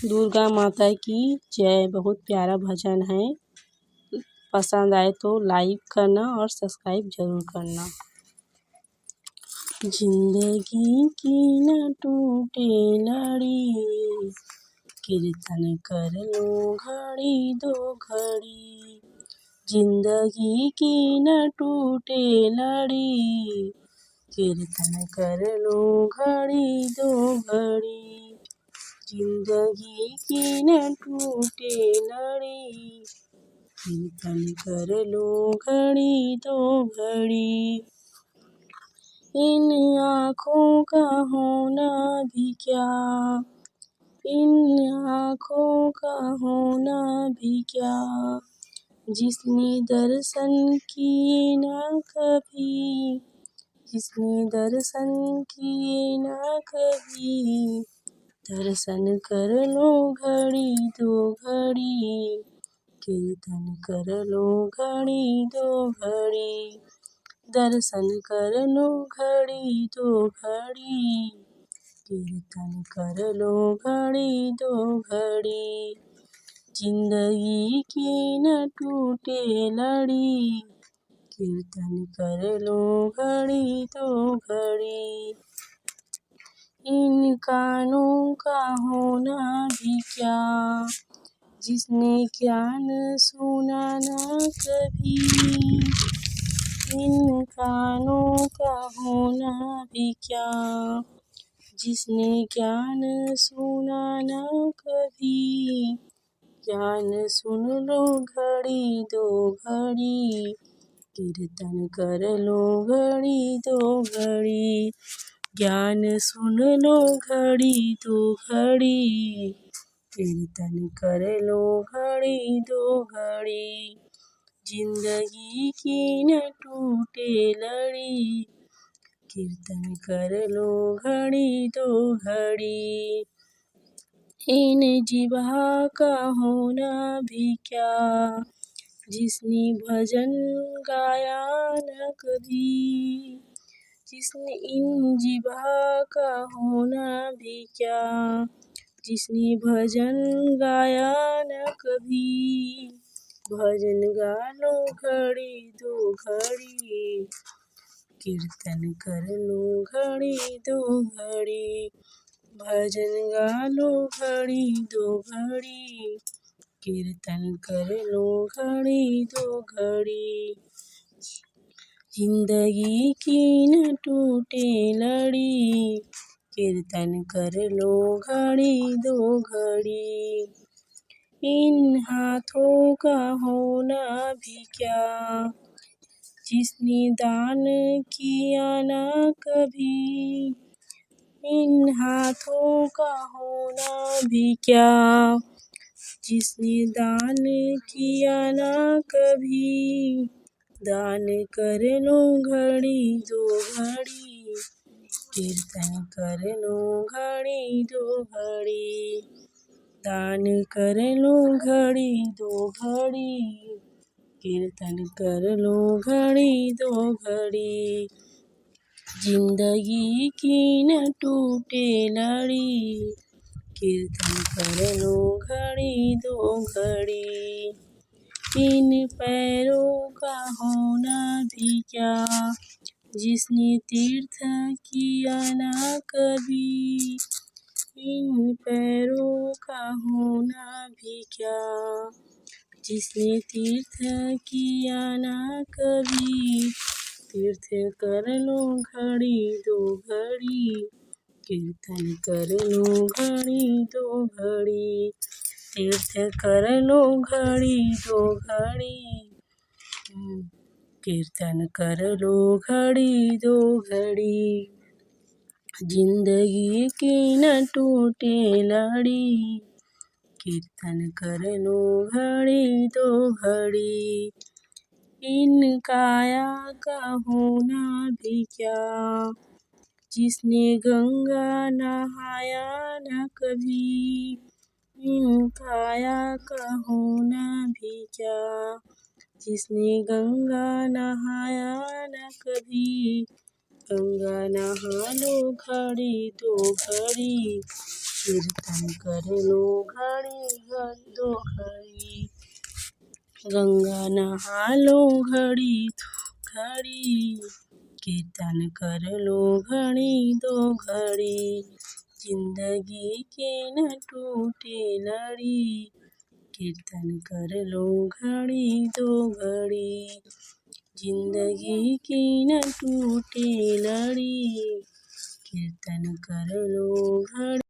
दुर्गा माता की जय। बहुत प्यारा भजन है। पसंद आए तो लाइक करना और सब्सक्राइब जरूर करना। जिंदगी की न टूटे लड़ी, कीर्तन कर लो घड़ी दो घड़ी। जिंदगी की न टूटे लड़ी, कीर्तन कर लो घड़ी दो घड़ी। जिंदगी की न टूटे लड़ी, कीर्तन कर लो घड़ी दो घड़ी। इन आँखों का होना भी क्या, इन आँखों का होना भी क्या, जिसने दर्शन किए न कभी, जिसने दर्शन किए न कभी। दर्शन कर लो घड़ी दो घड़ी, कीर्तन कर लो घड़ी दो घड़ी। दर्शन कर लो घड़ी दो घड़ी, कीर्तन कर लो घड़ी दो घड़ी। जिंदगी की न टूटे लड़ी, कीर्तन कर लो घड़ी दो घड़ी। इन कानों का होना भी क्या, जिसने ज्ञान सुना न कभी। इन कानों का होना भी क्या, जिसने ज्ञान सुना न कभी। ज्ञान सुन लो घड़ी दो घड़ी, कीर्तन कर लो घड़ी दो घड़ी। ज्ञान सुन लो घड़ी दो घड़ी, कीर्तन कर लो घड़ी दो घड़ी। जिंदगी की न टूटे लड़ी, कीर्तन कर लो घड़ी दो घड़ी। इन जिह्वा का होना भी क्या, जिसने भजन गाया न कभी। जिसने इन जिह्वा का होना भी क्या, जिसने भजन गाया न कभी। भजन गा लो घड़ी दो घड़ी, कीर्तन कर लो घड़ी दो घड़ी। भजन गा लो घड़ी दो घड़ी, कीर्तन कर लो घड़ी दो घड़ी। जिंदगी की न टूटे लड़ी, कीर्तन कर लो घड़ी दो घड़ी। इन हाथों का होना भी क्या, जिसने दान किया न कभी। इन हाथों का होना भी क्या, जिसने दान किया न कभी। दान कर लो घड़ी दो घड़ी, कीर्तन कर लो घड़ी दो घड़ी। दान कर लो घड़ी दो घड़ी, कीर्तन कर लो घड़ी दो घड़ी। जिंदगी की न टूटे लड़ी, कीर्तन कर लो घड़ी दो घड़ी। इन पैरों का होना भी क्या, जिसने तीर्थ किया न कभी। इन पैरों का होना भी क्या, जिसने तीर्थ किया न कभी। तीर्थ कर लो घड़ी दो घड़ी, कीर्तन कर लो घड़ी दो घड़ी। तीर्थ कर लो घड़ी दो घड़ी, कीर्तन कर लो घड़ी दो घड़ी। जिंदगी की न टूटे लड़ी, कीर्तन कर लो घड़ी दो घड़ी। इन काया का होना भी क्या, जिसने गंगा नहाया न कभी। इन काया का होना भी क्या, जिसने गंगा नहाया न कभी। गंगा नहा लो घड़ी दो घड़ी, कीर्तन कर लो घड़ी दो घड़ी, गंगा नहा लो घड़ी दो घड़ी, कीर्तन कर लो घड़ी दो घड़ी, जिंदगी की न टूटे लड़ी, कीर्तन कर लो घड़ी दो घड़ी, जिंदगी की न टूटे लड़ी, कीर्तन कर लो घड़ी।